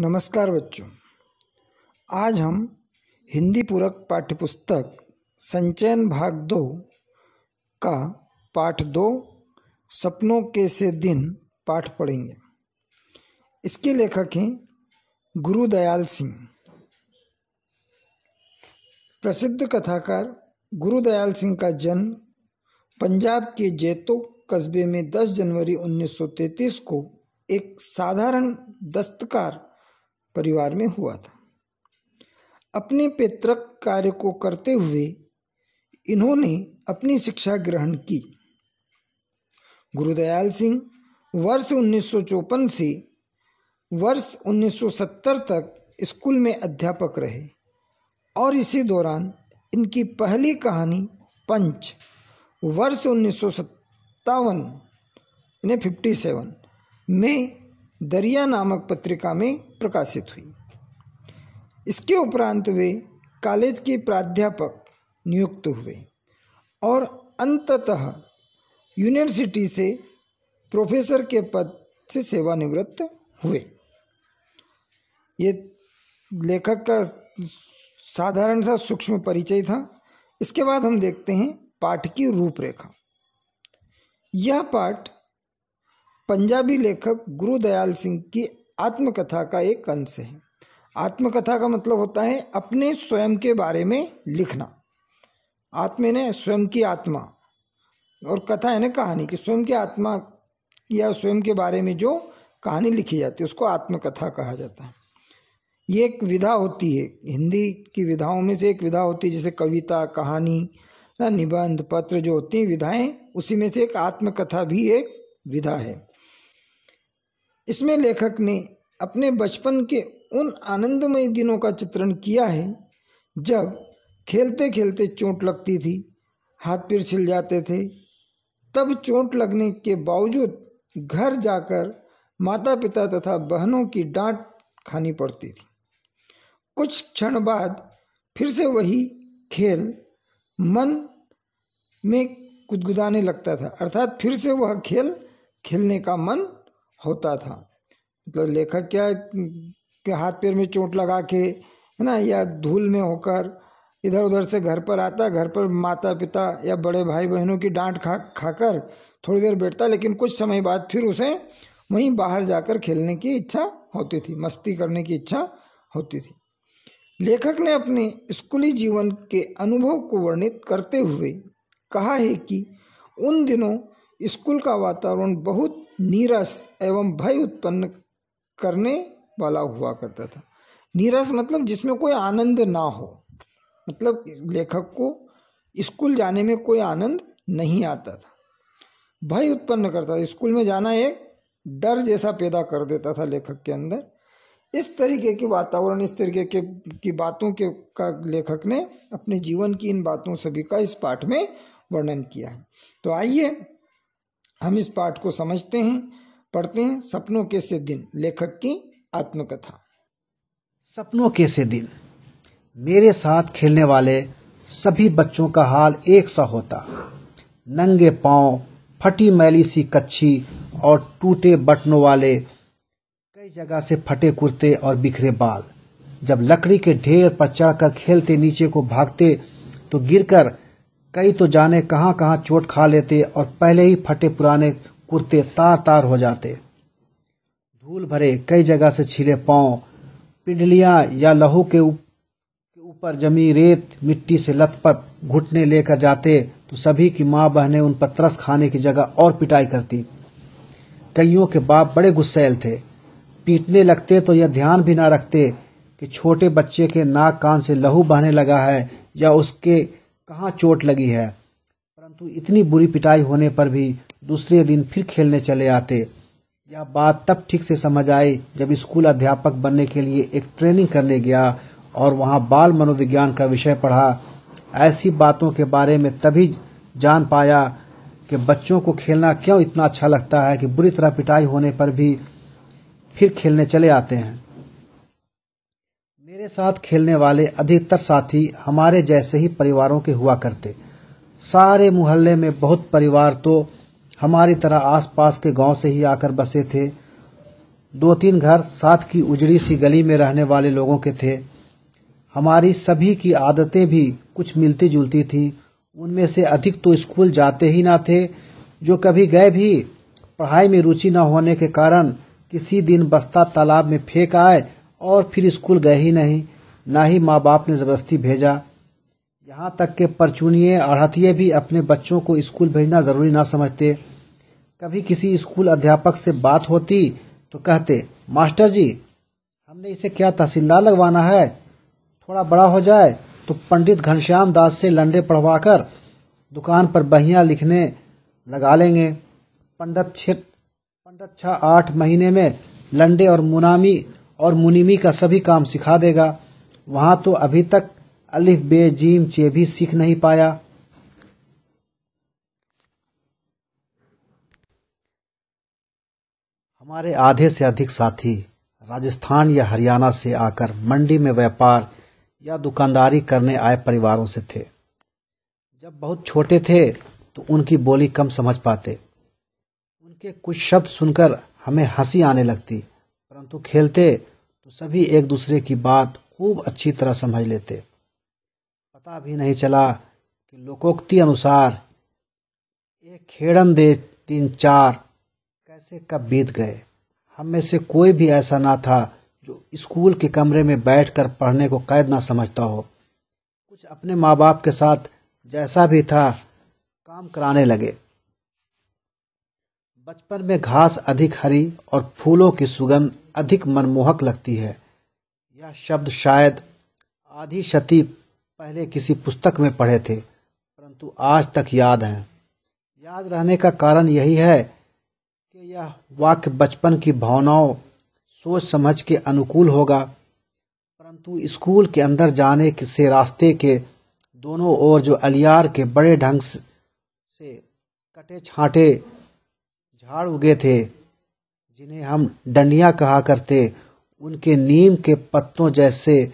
नमस्कार बच्चों। आज हम हिंदी पूरक पाठ्यपुस्तक संचयन भाग 2 का पाठ 2 सपनों के से दिन पाठ पढ़ेंगे। इसके लेखक हैं गुरुदयाल सिंह। प्रसिद्ध कथाकार गुरुदयाल सिंह का जन्म पंजाब के जैतो कस्बे में 10 जनवरी 1933 को एक साधारण दस्तकार परिवार में हुआ था। अपने पैतृक कार्य को करते हुए इन्होंने अपनी शिक्षा ग्रहण की। गुरुदयाल सिंह वर्ष 1954 से वर्ष 1970 तक स्कूल में अध्यापक रहे और इसी दौरान इनकी पहली कहानी पंच वर्ष 1957 में दरिया नामक पत्रिका में प्रकाशित हुई। इसके उपरांत वे कॉलेज के प्राध्यापक नियुक्त हुए और अंततः यूनिवर्सिटी से प्रोफेसर के पद से सेवानिवृत्त हुए। ये लेखक का साधारण सा सूक्ष्म परिचय था। इसके बाद हम देखते हैं पाठ की रूपरेखा। यह पाठ पंजाबी लेखक गुरुदयाल सिंह की आत्मकथा का एक अंश है। आत्मकथा का मतलब होता है अपने स्वयं के बारे में लिखना। आत्मा ने स्वयं की आत्मा और कथा है ना कहानी कि स्वयं की आत्मा या स्वयं के बारे में जो कहानी लिखी जाती है उसको आत्मकथा कहा जाता है। ये एक विधा होती है, हिंदी की विधाओं में से एक विधा होती है, जैसे कविता, कहानी, निबंध, पत्र जो होती हैं विधाएं, उसी में से एक आत्मकथा भी एक विधा है। इसमें लेखक ने अपने बचपन के उन आनंदमय दिनों का चित्रण किया है जब खेलते खेलते चोट लगती थी, हाथ पैर छिल जाते थे। तब चोट लगने के बावजूद घर जाकर माता पिता तथा बहनों की डांट खानी पड़ती थी। कुछ क्षण बाद फिर से वही खेल मन में गुदगुदाने लगता था, अर्थात फिर से वह खेल खेलने का मन होता था। मतलब लेखक क्या कि हाथ पैर में चोट लगा के है ना, या धूल में होकर इधर उधर से घर पर आता, घर पर माता पिता या बड़े भाई बहनों की डांट खाकर थोड़ी देर बैठता, लेकिन कुछ समय बाद फिर उसे वहीं बाहर जाकर खेलने की इच्छा होती थी, मस्ती करने की इच्छा होती थी। लेखक ने अपने स्कूली जीवन के अनुभव को वर्णित करते हुए कहा है कि उन दिनों स्कूल का वातावरण बहुत नीरस एवं भय उत्पन्न करने वाला हुआ करता था। नीरस मतलब जिसमें कोई आनंद ना हो, मतलब लेखक को स्कूल जाने में कोई आनंद नहीं आता था। भय उत्पन्न करता था, स्कूल में जाना एक डर जैसा पैदा कर देता था लेखक के अंदर। इस तरीके के वातावरण, इस तरीके की बातों के का लेखक ने अपने जीवन की इन बातों सभी का इस पाठ में वर्णन किया है। तो आइए हम इस पाठ को समझते हैं, पढ़ते हैं। सपनों के से दिन, लेखक की आत्मकथा। सपनों के से दिन। मेरे साथ खेलने वाले सभी बच्चों का हाल एक सा होता। नंगे पांव, फटी मैली सी कच्छी और टूटे बटनों वाले कई जगह से फटे कुर्ते और बिखरे बाल। जब लकड़ी के ढेर पर चढ़कर खेलते नीचे को भागते तो गिरकर कई तो जाने कहां कहां चोट खा लेते और पहले ही फटे पुराने कुर्ते तार तार हो जाते। धूल भरे कई जगह से छिले पांव, पिंडलियां या लहू के ऊपर जमी रेत मिट्टी से लथपथ घुटने लेकर जाते तो सभी की माँ बहनें उन पर तरस खाने की जगह और पिटाई करती। कईयों के बाप बड़े गुस्सैल थे, पीटने लगते तो यह ध्यान भी ना रखते कि छोटे बच्चे के नाक कान से लहू बहने लगा है या उसके कहाँ चोट लगी है। परंतु इतनी बुरी पिटाई होने पर भी दूसरे दिन फिर खेलने चले आते। यह बात तब ठीक से समझ आई जब स्कूल अध्यापक बनने के लिए एक ट्रेनिंग करने गया और वहाँ बाल मनोविज्ञान का विषय पढ़ा। ऐसी बातों के बारे में तभी जान पाया कि बच्चों को खेलना क्यों इतना अच्छा लगता है कि बुरी तरह पिटाई होने पर भी फिर खेलने चले आते हैं। मेरे साथ खेलने वाले अधिकतर साथी हमारे जैसे ही परिवारों के हुआ करते। सारे मोहल्ले में बहुत परिवार तो हमारी तरह आसपास के गांव से ही आकर बसे थे। 2-3 घर साथ की उजड़ी सी गली में रहने वाले लोगों के थे। हमारी सभी की आदतें भी कुछ मिलती जुलती थी। उनमें से अधिक तो स्कूल जाते ही ना थे, जो कभी गए भी पढ़ाई में रुचि न होने के कारण किसी दिन बस्ता तालाब में फेंक आए और फिर स्कूल गए ही नहीं, ना ही माँ बाप ने जबरदस्ती भेजा। यहाँ तक के परचूनिये आढ़तिये भी अपने बच्चों को स्कूल भेजना जरूरी ना समझते। कभी किसी स्कूल अध्यापक से बात होती तो कहते, मास्टर जी, हमने इसे क्या तहसीलदार लगवाना है, थोड़ा बड़ा हो जाए तो पंडित घनश्याम दास से लंडे पढ़वाकर दुकान पर बहियां लिखने लगा लेंगे। पंडित 6-8 महीने में लंडे और मुनीमी का सभी काम सिखा देगा। वहां तो अभी तक अलिफ बे जीम चे भी सीख नहीं पाया। हमारे आधे से अधिक साथी राजस्थान या हरियाणा से आकर मंडी में व्यापार या दुकानदारी करने आए परिवारों से थे। जब बहुत छोटे थे तो उनकी बोली कम समझ पाते। उनके कुछ शब्द सुनकर हमें हंसी आने लगती, परंतु खेलते तो सभी एक दूसरे की बात खूब अच्छी तरह समझ लेते। पता भी नहीं चला कि लोकोक्ति अनुसार एक खेड़न दे 3-4 कैसे कब बीत गए। हम में से कोई भी ऐसा ना था जो स्कूल के कमरे में बैठकर पढ़ने को कैद ना समझता हो। कुछ अपने माँ बाप के साथ जैसा भी था काम कराने लगे। बचपन में घास अधिक हरी और फूलों की सुगंध अधिक मनमोहक लगती है। यह शब्द शायद आधी शती पहले किसी पुस्तक में पढ़े थे, परंतु आज तक याद हैं। याद रहने का कारण यही है कि यह वाक्य बचपन की भावनाओं सोच समझ के अनुकूल होगा, परंतु स्कूल के अंदर जाने से रास्ते के दोनों ओर जो अलियार के बड़े ढंग से कटे छांटे झाड़ उगे थे, जिन्हें हम डंडियां कहा करते, उनके नीम के पत्तों जैसे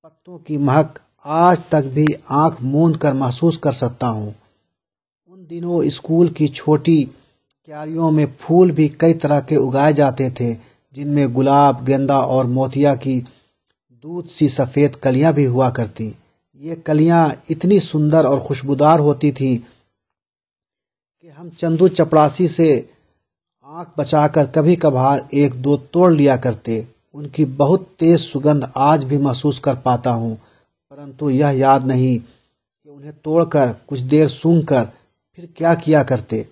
पत्तों की महक आज तक भी आंख मूंद कर महसूस कर सकता हूँ। उन दिनों स्कूल की छोटी क्यारियों में फूल भी कई तरह के उगाए जाते थे, जिनमें गुलाब, गेंदा और मोतिया की दूध सी सफ़ेद कलियां भी हुआ करती। ये कलियां इतनी सुंदर और खुशबूदार होती थी कि हम चंदू चपड़ासी से आंख बचाकर कभी कभार 1-2 तोड़ लिया करते। उनकी बहुत तेज सुगंध आज भी महसूस कर पाता हूँ, परंतु यह याद नहीं कि उन्हें तोड़कर कुछ देर सूंघकर फिर क्या किया करते।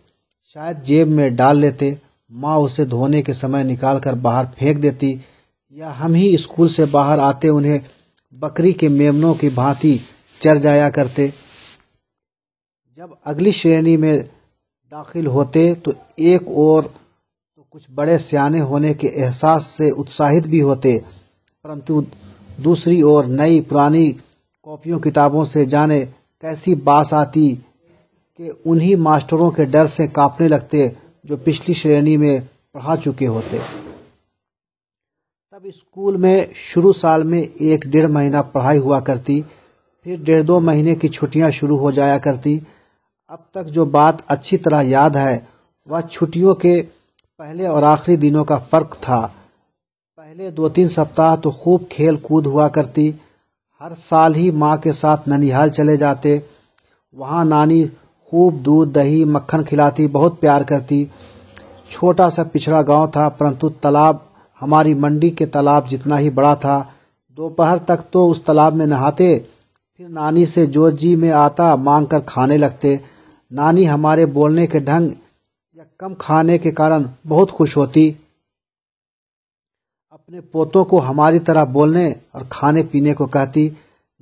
शायद जेब में डाल लेते, माँ उसे धोने के समय निकालकर बाहर फेंक देती, या हम ही स्कूल से बाहर आते उन्हें बकरी के मेमनों की भांति चर जाया करते। जब अगली श्रेणी में दाखिल होते तो एक और तो कुछ बड़े सियाने होने के एहसास से उत्साहित भी होते, परंतु दूसरी ओर नई पुरानी कॉपियों किताबों से जाने कैसी बास आती कि उन्हीं मास्टरों के डर से कांपने लगते जो पिछली श्रेणी में पढ़ा चुके होते। तब स्कूल में शुरू साल में 1-1.5 महीना पढ़ाई हुआ करती, फिर 1.5-2 महीने की छुट्टियां शुरू हो जाया करती। अब तक जो बात अच्छी तरह याद है वह छुट्टियों के पहले और आखिरी दिनों का फर्क था। पहले 2-3 सप्ताह तो खूब खेल कूद हुआ करती। हर साल ही माँ के साथ ननिहाल चले जाते। वहाँ नानी खूब दूध दही मक्खन खिलाती, बहुत प्यार करती। छोटा सा पिछड़ा गांव था, परंतु तालाब हमारी मंडी के तालाब जितना ही बड़ा था। दोपहर तक तो उस तालाब में नहाते, फिर नानी से जो जी में आता मांग कर खाने लगते। नानी हमारे बोलने के ढंग या कम खाने के कारण बहुत खुश होती। अपने पोतों को हमारी तरह बोलने और खाने पीने को कहती।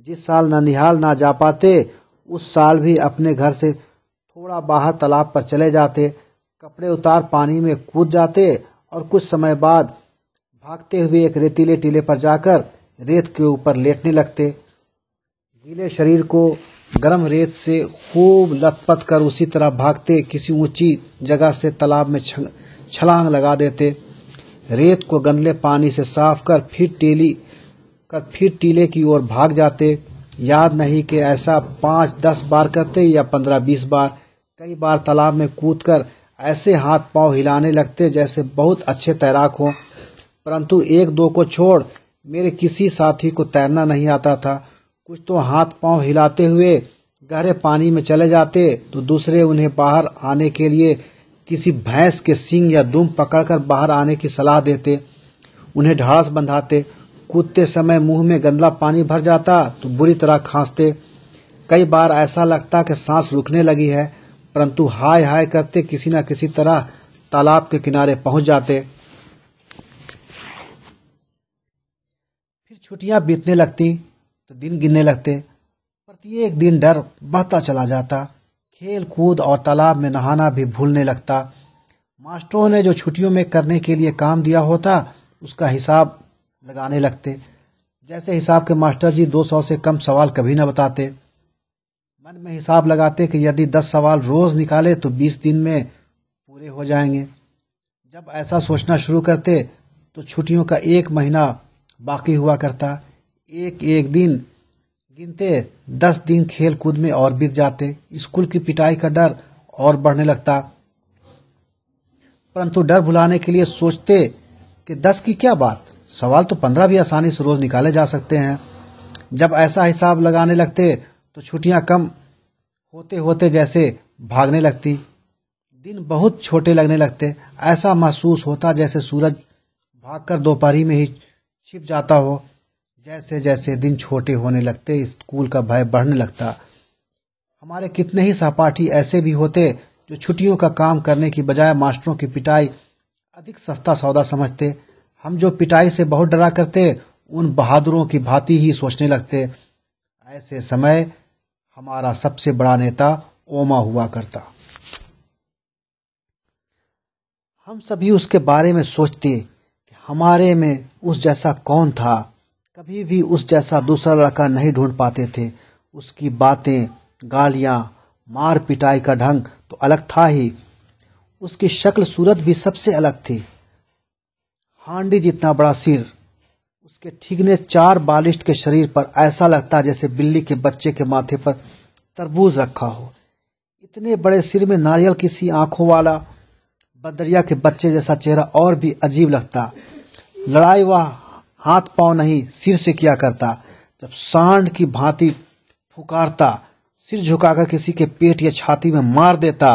जिस साल ननिहाल ना जा पाते उस साल भी अपने घर से थोड़ा बाहर तालाब पर चले जाते, कपड़े उतार पानी में कूद जाते और कुछ समय बाद भागते हुए एक रेतीले टीले पर जाकर रेत के ऊपर लेटने लगते। गीले शरीर को गर्म रेत से खूब लथपथ कर उसी तरह भागते किसी ऊंची जगह से तालाब में छलांग लगा देते। रेत को गंदले पानी से साफ कर फिर टीले की ओर भाग जाते। याद नहीं कि ऐसा 5-10 बार करते या 15-20 बार। कई बार तालाब में कूदकर ऐसे हाथ पांव हिलाने लगते जैसे बहुत अच्छे तैराक हों। परंतु एक दो को छोड़ मेरे किसी साथी को तैरना नहीं आता था। कुछ तो हाथ पांव हिलाते हुए गहरे पानी में चले जाते तो दूसरे उन्हें बाहर आने के लिए किसी भैंस के सींग या दुम पकड़कर बाहर आने की सलाह देते, उन्हें ढांढस बंधाते। कूदते समय मुंह में गंदा पानी भर जाता तो बुरी तरह खांसते। कई बार ऐसा लगता कि सांस रुकने लगी है, परंतु हाय हाय करते किसी न किसी तरह तालाब के किनारे पहुंच जाते। फिर छुट्टियां बीतने लगती तो दिन गिनने लगते। प्रत्येक दिन डर बढ़ता चला जाता। खेल कूद और तालाब में नहाना भी भूलने लगता। मास्टरों ने जो छुट्टियों में करने के लिए काम दिया होता उसका हिसाब लगाने लगते। जैसे हिसाब के मास्टर जी 200 से कम सवाल कभी न बताते। मन में हिसाब लगाते कि यदि 10 सवाल रोज निकाले तो 20 दिन में पूरे हो जाएंगे। जब ऐसा सोचना शुरू करते तो छुट्टियों का 1 महीना बाकी हुआ करता। एक एक दिन गिनते 10 दिन खेल कूद में और बीत जाते। स्कूल की पिटाई का डर और बढ़ने लगता, परंतु डर भुलाने के लिए सोचते कि 10 की क्या बात, सवाल तो 15 भी आसानी से रोज निकाले जा सकते हैं। जब ऐसा हिसाब लगाने लगते तो छुट्टियां कम होते होते जैसे भागने लगती। दिन बहुत छोटे लगने लगते। ऐसा महसूस होता जैसे सूरज भागकर दोपहरी में ही छिप जाता हो। जैसे जैसे दिन छोटे होने लगते स्कूल का भय बढ़ने लगता। हमारे कितने ही सहपाठी ऐसे भी होते जो छुट्टियों का काम करने की बजाय मास्टरों की पिटाई अधिक सस्ता सौदा समझते। हम जो पिटाई से बहुत डरा करते उन बहादुरों की भांति ही सोचने लगते। ऐसे समय हमारा सबसे बड़ा नेता ओमा हुआ करता। हम सभी उसके बारे में सोचते कि हमारे में उस जैसा कौन था। कभी भी उस जैसा दूसरा लड़का नहीं ढूंढ पाते थे। उसकी बातें, गालियां, मार पिटाई का ढंग तो अलग था ही, उसकी शक्ल सूरत भी सबसे अलग थी। हांडी जितना बड़ा सिर, उसके ठिगने 4 बालिष्ठ के शरीर पर ऐसा लगता जैसे बिल्ली के बच्चे के माथे पर तरबूज रखा हो। इतने बड़े सिर में नारियल की सी आंखों वाला बदरिया के बच्चे जैसा चेहरा और भी अजीब लगता। लड़ाई वह हाथ पांव नहीं सिर से किया करता। जब सांड की भांति फुकारता, सिर झुकाकर किसी के पेट या छाती में मार देता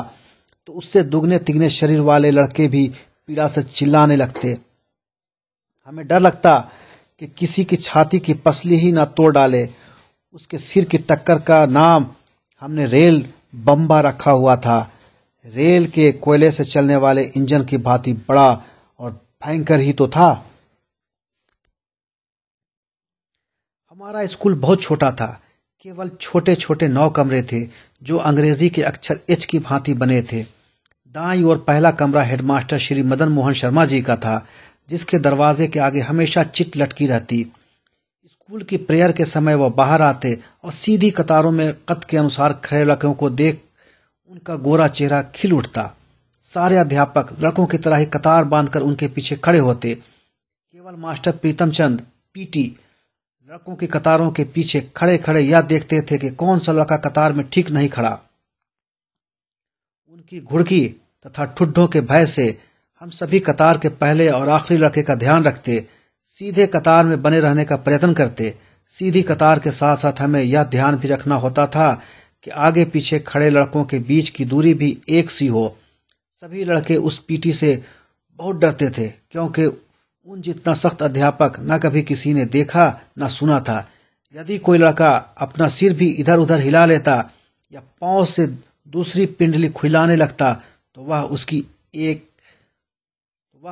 तो उससे दुगने तिगने शरीर वाले लड़के भी पीड़ा से चिल्लाने लगते। हमें डर लगता कि किसी की छाती की पसली ही ना तोड़ डाले। उसके सिर की टक्कर का नाम हमने रेल बम्बा रखा हुआ था। रेल के कोयले से चलने वाले इंजन की भांति बड़ा और भयंकर ही तो था। हमारा स्कूल बहुत छोटा था। केवल छोटे छोटे 9 कमरे थे जो अंग्रेजी के अक्षर एच की भांति बने थे। दाईं ओर पहला कमरा हेडमास्टर श्री मदन मोहन शर्मा जी का था, जिसके दरवाजे के आगे हमेशा चिट लटकी रहती। स्कूल की प्रेयर के समय वह बाहर आते और सीधी कतारों में कद के अनुसार खड़े लड़कों को देख उनका गोरा चेहरा खिल उठता। सारे अध्यापक लड़कों की तरह ही कतार बांधकर उनके पीछे खड़े होते। केवल मास्टर प्रीतम चंद पीटी लड़कों की कतारों के पीछे खड़े खड़े यह देखते थे कि कौन सा लड़का कतार में ठीक नहीं खड़ा। उनकी घुड़की तथा ठुड्डों के भय से हम सभी कतार के पहले और आखिरी लड़के का ध्यान रखते, सीधे कतार में बने रहने का प्रयत्न करते। सीधी कतार के साथ साथ हमें यह ध्यान भी रखना होता था कि आगे पीछे खड़े लड़कों के बीच की दूरी भी एक सी हो। सभी लड़के उस पीटी से बहुत डरते थे, क्योंकि उन जितना सख्त अध्यापक न कभी किसी ने देखा न सुना था। यदि कोई लड़का अपना सिर भी इधर उधर हिला लेता या पांव से दूसरी पिंडली खुलाने लगता तो वह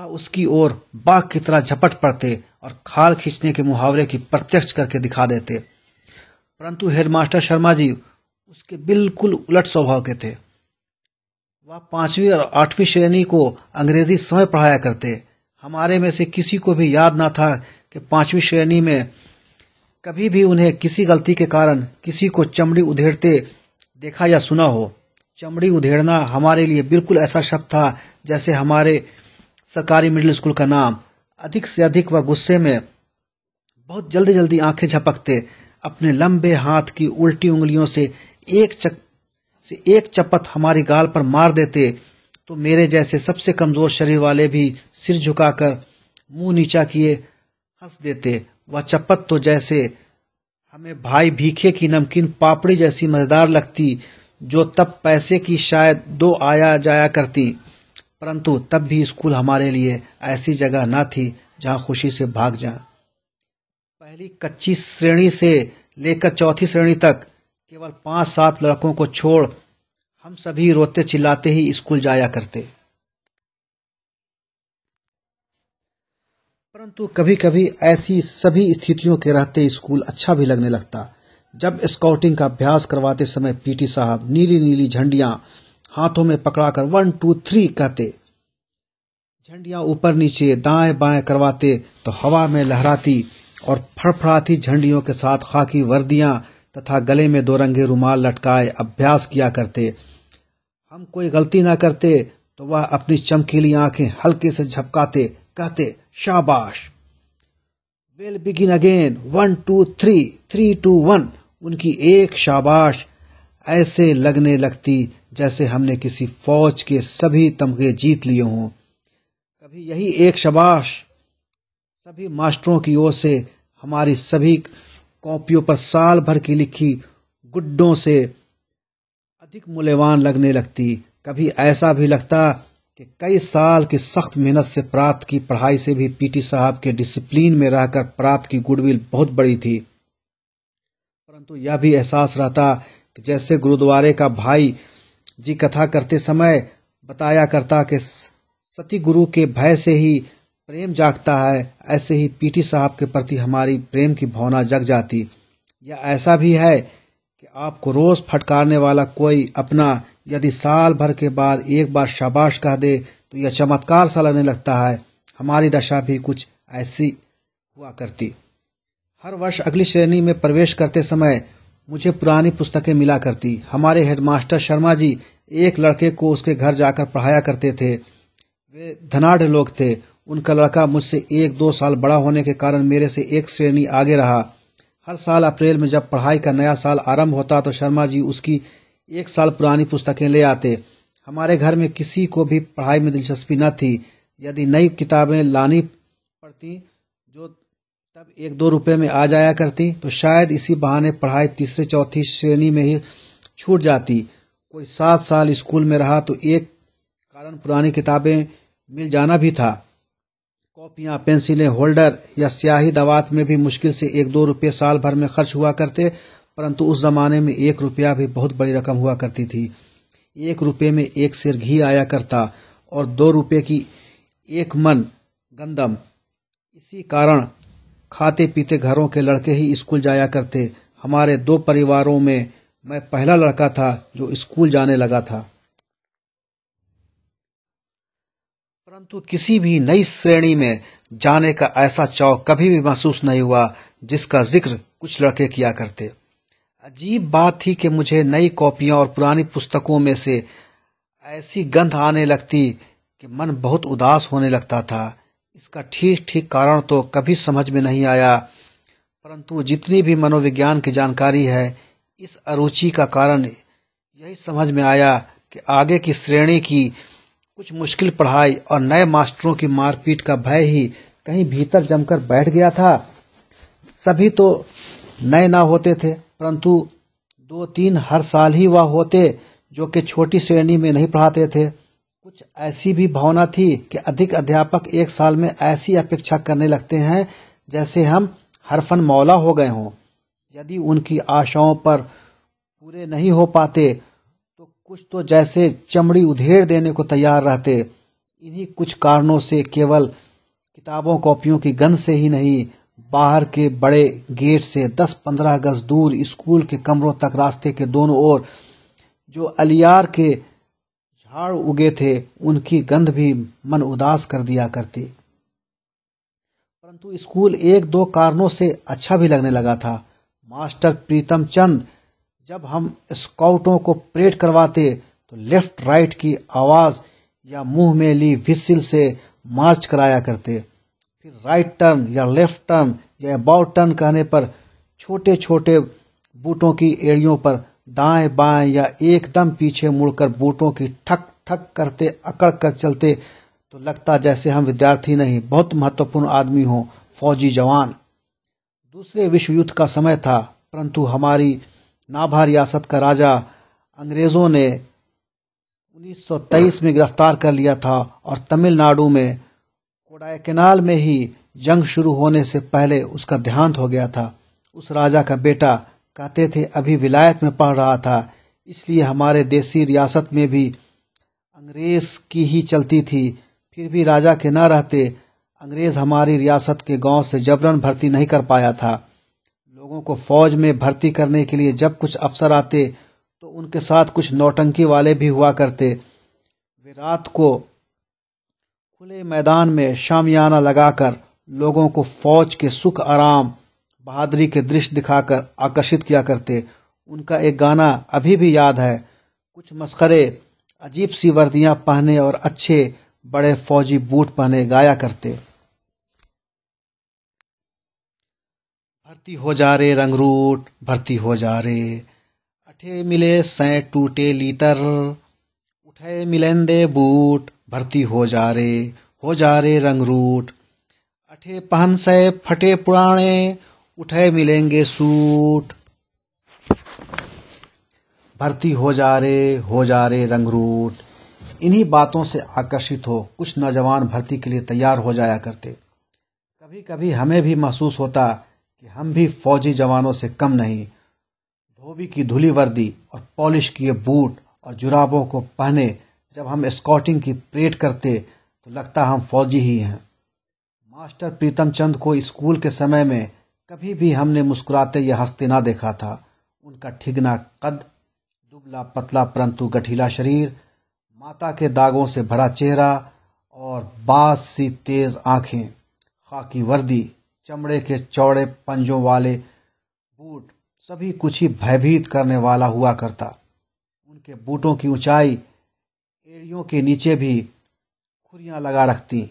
उसकी ओर बाघ की तरह झपट पड़ते और खाल खींचने के मुहावरे की प्रत्यक्ष करके दिखा देते। परंतु हेडमास्टर शर्मा जी उसके बिल्कुल उलट स्वभाव के थे। वह 5वीं और 8वीं श्रेणी को अंग्रेजी समय पढ़ाया करते। हमारे में से किसी को भी याद न था कि 5वीं श्रेणी में कभी भी उन्हें किसी गलती के कारण किसी को चमड़ी उधेड़ते देखा या सुना हो। चमड़ी उधेड़ना हमारे लिए बिल्कुल ऐसा शब्द था जैसे हमारे सरकारी मिडिल स्कूल का नाम। अधिक से अधिक वह गुस्से में बहुत जल्दी जल्दी आंखें झपकते, अपने लंबे हाथ की उल्टी उंगलियों से एक चपत हमारी गाल पर मार देते तो मेरे जैसे सबसे कमजोर शरीर वाले भी सिर झुकाकर मुंह नीचा किए हंस देते। वह चप्पत तो जैसे हमें भाई भीखे की नमकीन पापड़ी जैसी मजेदार लगती, जो तब पैसे की शायद 2 आया जाया करती। परंतु तब भी स्कूल हमारे लिए ऐसी जगह न थी जहां खुशी से भाग जाएं। पहली कच्ची श्रेणी से लेकर चौथी श्रेणी तक केवल 5-7 लड़कों को छोड़ हम सभी रोते चिल्लाते ही स्कूल जाया करते। परंतु कभी कभी ऐसी सभी स्थितियों के रहते स्कूल अच्छा भी लगने लगता। जब स्काउटिंग का अभ्यास करवाते समय पीटी साहब नीली नीली झंडियां हाथों में पकड़ाकर 1 2 3 कहते। झंडियां ऊपर नीचे दाएं बाएं करवाते तो हवा में लहराती और फड़फड़ाती झंडियों के साथ खाकी वर्दियां तथा गले में 2 रंगे रुमाल लटकाए अभ्यास किया करते। हम कोई गलती ना करते तो वह अपनी चमकीली आंखें हल्के से झपकाते, कहते शाबाश। Will begin again 1 2 3 3 2 1। उनकी एक शाबाश ऐसे लगने लगती जैसे हमने किसी फौज के सभी तमगे जीत लिए हों। कभी यही एक शाबाश सभी मास्टरों की ओर से हमारी सभी कॉपियों पर साल भर की लिखी गुड्डों से अधिक मूल्यवान लगने लगती। कभी ऐसा भी लगता कि कई साल की सख्त मेहनत से प्राप्त की पढ़ाई से भी पीटी साहब के डिसिप्लिन में रहकर प्राप्त की गुडविल बहुत बड़ी थी। परंतु यह भी एहसास रहता कि जैसे गुरुद्वारे का भाई जी कथा करते समय बताया करता कि सती गुरु के भय से ही प्रेम जागता है, ऐसे ही पीटी साहब के प्रति हमारी प्रेम की भावना जग जाती। यह ऐसा भी है कि आपको रोज फटकारने वाला कोई अपना यदि साल भर के बाद एक बार शाबाश कह दे तो यह चमत्कार सा लगने लगता है। हमारी दशा भी कुछ ऐसी हुआ करती। हर वर्ष अगली श्रेणी में प्रवेश करते समय मुझे पुरानी पुस्तकें मिला करती। हमारे हेडमास्टर शर्मा जी एक लड़के को उसके घर जाकर पढ़ाया करते थे। वे धनाढ़ लोग थे। उनका लड़का मुझसे 1-2 साल बड़ा होने के कारण मेरे से एक श्रेणी आगे रहा। हर साल अप्रैल में जब पढ़ाई का नया साल आरंभ होता तो शर्मा जी उसकी 1 साल पुरानी पुस्तकें ले आते। हमारे घर में किसी को भी पढ़ाई में दिलचस्पी न थी। यदि नई किताबें लानी पड़ती जो तब 1-2 रुपए में आ जाया करती तो शायद इसी बहाने पढ़ाई तीसरी चौथी श्रेणी में ही छूट जाती। कोई 7 साल स्कूल में रहा तो एक कारण पुरानी किताबें मिल जाना भी था। कॉपियां, पेंसिलें, होल्डर या स्याही दवात में भी मुश्किल से 1-2 रुपये साल भर में खर्च हुआ करते। परंतु उस जमाने में 1 रुपया भी बहुत बड़ी रकम हुआ करती थी। 1 रुपये में 1 सेर घी आया करता और 2 रुपये की 1 मन गंदम। इसी कारण खाते पीते घरों के लड़के ही स्कूल जाया करते। हमारे 2 परिवारों में मैं पहला लड़का था जो स्कूल जाने लगा था। परंतु किसी भी नई श्रेणी में जाने का ऐसा चाव कभी भी महसूस नहीं हुआ जिसका जिक्र कुछ लड़के किया करते। अजीब बात थी कि मुझे नई कॉपियां और पुरानी पुस्तकों में से ऐसी गंध आने लगती कि मन बहुत उदास होने लगता था। इसका ठीक ठीक कारण तो कभी समझ में नहीं आया। परंतु जितनी भी मनोविज्ञान की जानकारी है, इस अरुचि का कारण यही समझ में आया कि आगे की श्रेणी की कुछ मुश्किल पढ़ाई और नए मास्टरों की मारपीट का भय ही कहीं भीतर जमकर बैठ गया था। सभी तो नए ना होते थे, परंतु 2-3 हर साल ही वह होते जो कि छोटी श्रेणी में नहीं पढ़ाते थे। कुछ ऐसी भी भावना थी कि अधिक अध्यापक 1 साल में ऐसी अपेक्षा करने लगते हैं जैसे हम हरफन मौला हो गए हों। यदि उनकी आशाओं पर पूरे नहीं हो पाते तो कुछ तो जैसे चमड़ी उधेड़ देने को तैयार रहते। इन्हीं कुछ कारणों से केवल किताबों कॉपियों की गंध से ही नहीं, बाहर के बड़े गेट से 10-15 गज दूर स्कूल के कमरों तक रास्ते के दोनों ओर जो अलियार के झाड़ उगे थे उनकी गंध भी मन उदास कर दिया करती। परंतु स्कूल 1-2 कारणों से अच्छा भी लगने लगा था। मास्टर प्रीतम चंद जब हम स्काउटों को परेड करवाते तो लेफ्ट राइट की आवाज या मुंह में ली व्हिसिल से मार्च कराया करते। फिर राइट टर्न या लेफ्ट टर्न या अबाउट टर्न कहने पर छोटे छोटे बूटों की एड़ियों पर दाएं बाएं या एकदम पीछे मुड़कर बूटों की ठक ठक करते अकड़ कर चलते तो लगता जैसे हम विद्यार्थी नहीं बहुत महत्वपूर्ण आदमी हों, फौजी जवान। दूसरे विश्व युद्ध का समय था, परंतु हमारी नाभा रियासत का राजा अंग्रेजों ने 1923 में गिरफ्तार कर लिया था और तमिलनाडु में कोडाईकनाल में ही जंग शुरू होने से पहले उसका देहांत हो गया था। उस राजा का बेटा कहते थे अभी विलायत में पढ़ रहा था, इसलिए हमारे देसी रियासत में भी अंग्रेज की ही चलती थी। फिर भी राजा के न रहते अंग्रेज हमारी रियासत के गांव से जबरन भर्ती नहीं कर पाया था। लोगों को फौज में भर्ती करने के लिए जब कुछ अफसर आते तो उनके साथ कुछ नौटंकी वाले भी हुआ करते। वे रात को खुले मैदान में शामियाना लगाकर लोगों को फौज के सुख आराम बहादुरी के दृश्य दिखाकर आकर्षित किया करते। उनका एक गाना अभी भी याद है, कुछ मस्खरे अजीब सी वर्दियां पहने और अच्छे बड़े फौजी बूट पहने गाया करते। भर्ती हो जा रे रंगरूट, भर्ती हो जा रे, अठे मिले सै टूटे लीतर, उठे मिलेंदे बूट, भर्ती हो जा रे रंगरूट, अठे पहन से फटे पुराने, उठे मिलेंगे सूट। भर्ती हो जा रे रंगरूट। इन्हीं बातों से आकर्षित हो कुछ नौजवान भर्ती के लिए तैयार हो जाया करते। कभी कभी हमें भी महसूस होता कि हम भी फौजी जवानों से कम नहीं। धोबी की धुली वर्दी और पॉलिश किए बूट और जुराबों को पहने जब हम स्काउटिंग की परेड करते तो लगता हम फौजी ही हैं। मास्टर प्रीतम चंद को स्कूल के समय में कभी भी हमने मुस्कुराते या हंसते ना देखा था। उनका ठिगना कद, दुबला पतला परंतु गठीला शरीर, माता के दागों से भरा चेहरा और बाज सी तेज आंखें, खाकी वर्दी, चमड़े के चौड़े पंजों वाले बूट, सभी कुछ ही भयभीत करने वाला हुआ करता। उनके बूटों की ऊंचाई एड़ियों के नीचे भी खुरियां लगा रखती,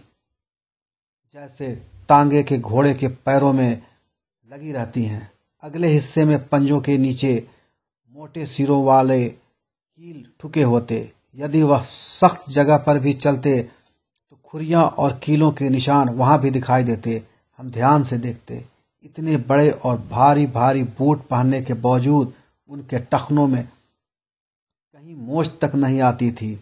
जैसे तांगे के घोड़े के पैरों में लगी रहती हैं। अगले हिस्से में पंजों के नीचे मोटे सिरों वाले कील ठुके होते। यदि वह सख्त जगह पर भी चलते तो खुरियां और कीलों के निशान वहां भी दिखाई देते। हम ध्यान से देखते, इतने बड़े और भारी भारी बूट पहनने के बावजूद उनके टखनों में कहीं मोच तक नहीं आती थी।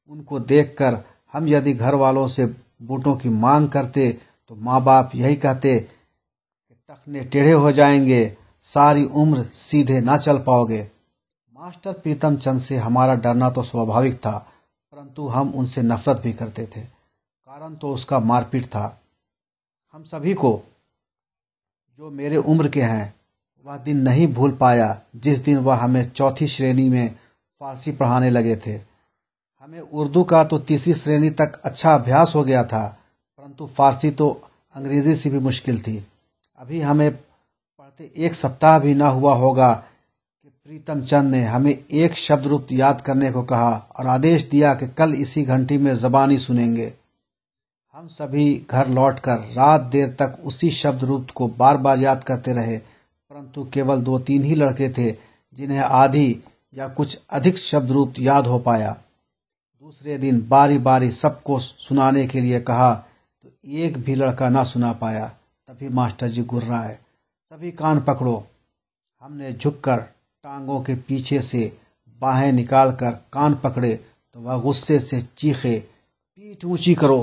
उनको देखकर हम यदि घर वालों से बूटों की मांग करते तो माँ बाप यही कहते कि टखने टेढ़े हो जाएंगे, सारी उम्र सीधे ना चल पाओगे। मास्टर प्रीतम चंद से हमारा डरना तो स्वाभाविक था, परंतु हम उनसे नफरत भी करते थे। कारण तो उसका मारपीट था। हम सभी को, जो मेरे उम्र के हैं, वह दिन नहीं भूल पाया जिस दिन वह हमें चौथी श्रेणी में फारसी पढ़ाने लगे थे। हमें उर्दू का तो तीसरी श्रेणी तक अच्छा अभ्यास हो गया था, परंतु फारसी तो अंग्रेजी से भी मुश्किल थी। अभी हमें पढ़ते एक सप्ताह भी ना हुआ होगा कि प्रीतम चंद ने हमें एक शब्द रूप याद करने को कहा और आदेश दिया कि कल इसी घंटी में ज़बानी सुनेंगे। हम सभी घर लौटकर रात देर तक उसी शब्द रूप को बार बार याद करते रहे, परंतु केवल 2-3 ही लड़के थे जिन्हें आधी या कुछ अधिक शब्द रूप याद हो पाया। दूसरे दिन बारी बारी सबको सुनाने के लिए कहा तो एक भी लड़का ना सुना पाया। तभी मास्टर जी गुर्राए, सभी कान पकड़ो। हमने झुककर टांगों के पीछे से बाहें निकालकर कान पकड़े तो वह गुस्से से चीखे, पीठ ऊंची करो।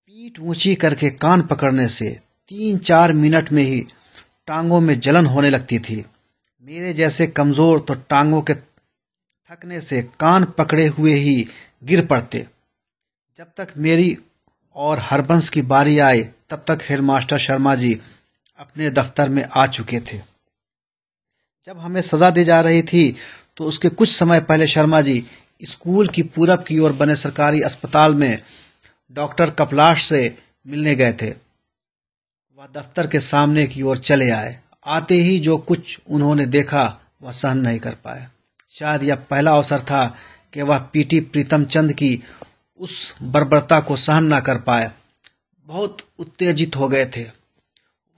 पीठ ऊंची करके कान पकड़ने से 3-4 मिनट में ही टांगों में जलन होने लगती थी। मेरे जैसे कमजोर तो टांगों के थकने से कान पकड़े हुए ही गिर पड़ते। जब तक मेरी और हरबंस की बारी आई तब तक हेडमास्टर शर्मा जी अपने दफ्तर में आ चुके थे। जब हमें सजा दी जा रही थी तो उसके कुछ समय पहले शर्मा जी स्कूल की पूरब की ओर बने सरकारी अस्पताल में डॉक्टर कपलाश से मिलने गए थे। वह दफ्तर के सामने की ओर चले आए। आते ही जो कुछ उन्होंने देखा वह सहन नहीं कर पाए। शायद यह पहला अवसर था कि वह पीटी प्रीतम चंद की उस बर्बरता को सहन न कर पाए। बहुत उत्तेजित हो गए थे।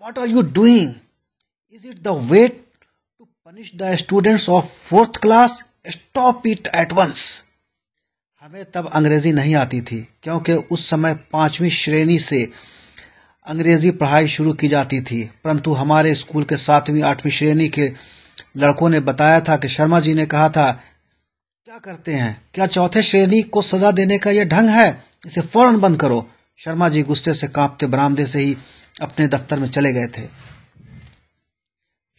What are you doing? Is it the way to punish the students of 4th class? Stop it at once. हमें तब अंग्रेजी नहीं आती थी, क्योंकि उस समय 5वीं श्रेणी से अंग्रेजी पढ़ाई शुरू की जाती थी। परंतु हमारे स्कूल के 7वीं 8वीं श्रेणी के लड़कों ने बताया था कि शर्मा जी ने कहा था, क्या करते हैं, क्या चौथे श्रेणी को सजा देने का यह ढंग है? इसे फौरन बंद करो। शर्मा जी गुस्से से कांपते बरामदे से ही अपने दफ्तर में चले गए थे।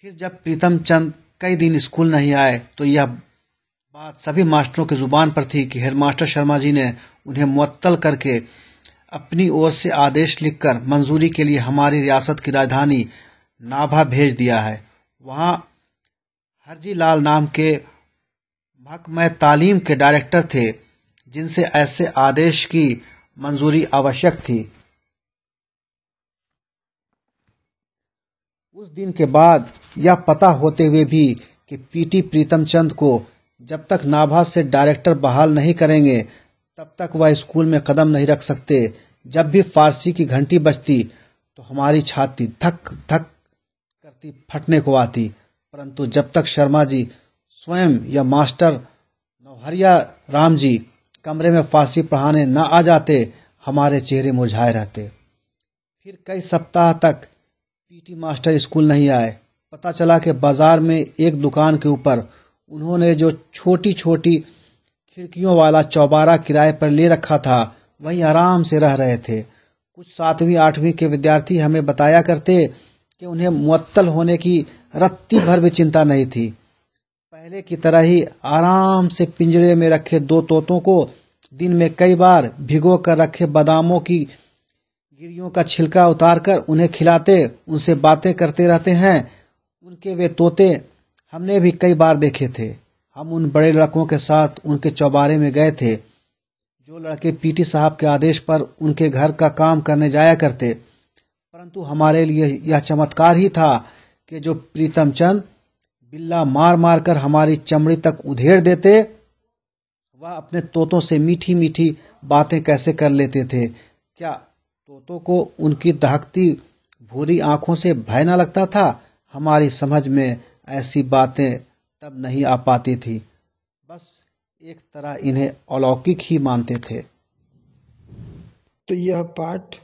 फिर जब प्रीतम चंद कई दिन स्कूल नहीं आए तो यह बात सभी मास्टरों की जुबान पर थी कि हेडमास्टर शर्मा जी ने उन्हें मुअत्तल करके अपनी ओर से आदेश लिखकर मंजूरी के लिए हमारी रियासत की राजधानी नाभा भेज दिया है। वहाँ हरजी लाल नाम के महकमा तालीम के डायरेक्टर थे, जिनसे ऐसे आदेश की मंजूरी आवश्यक थी। उस दिन के बाद यह पता होते हुए भी कि पीटी प्रीतम चंद को जब तक नाभा से डायरेक्टर बहाल नहीं करेंगे तब तक वह स्कूल में कदम नहीं रख सकते। जब भी फारसी की घंटी बजती तो हमारी छाती धक धक करती फटने को आती। परंतु जब तक शर्मा जी स्वयं या मास्टर नौहरिया राम जी कमरे में फारसी पढ़ाने न आ जाते, हमारे चेहरे मुरझाए रहते। फिर कई सप्ताह तक पीटी मास्टर स्कूल नहीं आए। पता चला कि बाजार में एक दुकान के ऊपर उन्होंने जो छोटी छोटी खिड़कियों वाला चौबारा किराए पर ले रखा था, वहीं आराम से रह रहे थे। कुछ 7वीं 8वीं के विद्यार्थी हमें बताया करते कि उन्हें मुअत्तल होने की रत्ती भर भी चिंता नहीं थी। पहले की तरह ही आराम से पिंजरे में रखे 2 तोतों को दिन में कई बार भिगो कर रखे बादामों की गिरियों का छिलका उतारकर उन्हें खिलाते, उनसे बातें करते रहते हैं। उनके वे तोते हमने भी कई बार देखे थे। हम उन बड़े लड़कों के साथ उनके चौबारे में गए थे, जो लड़के पीटी साहब के आदेश पर उनके घर का काम करने जाया करते। परंतु हमारे लिए यह चमत्कार ही था कि जो प्रीतम चंद बिल्ला मार मार कर हमारी चमड़ी तक उधेड़ देते, वह अपने तोतों से मीठी मीठी बातें कैसे कर लेते थे। क्या तोतों को उनकी दहकती भूरी आंखों से भय न लगता था? हमारी समझ में ऐसी बातें तब नहीं आ पाती थी। बस एक तरह इन्हें अलौकिक ही मानते थे। तो यह पाठ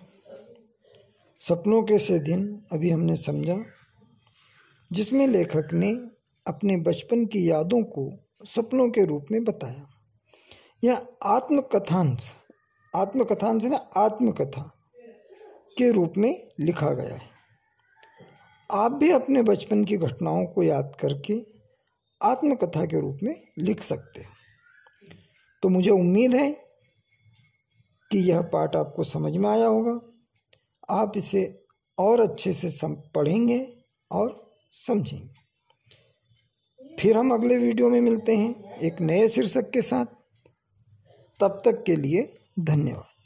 सपनों के से दिन अभी हमने समझा, जिसमें लेखक ने अपने बचपन की यादों को सपनों के रूप में बताया। यह आत्मकथा के रूप में लिखा गया है। आप भी अपने बचपन की घटनाओं को याद करके आत्मकथा के रूप में लिख सकते हैं। तो मुझे उम्मीद है कि यह पाठ आपको समझ में आया होगा। आप इसे और अच्छे से पढ़ेंगे और समझेंगे। फिर हम अगले वीडियो में मिलते हैं एक नए शीर्षक के साथ। तब तक के लिए धन्यवाद।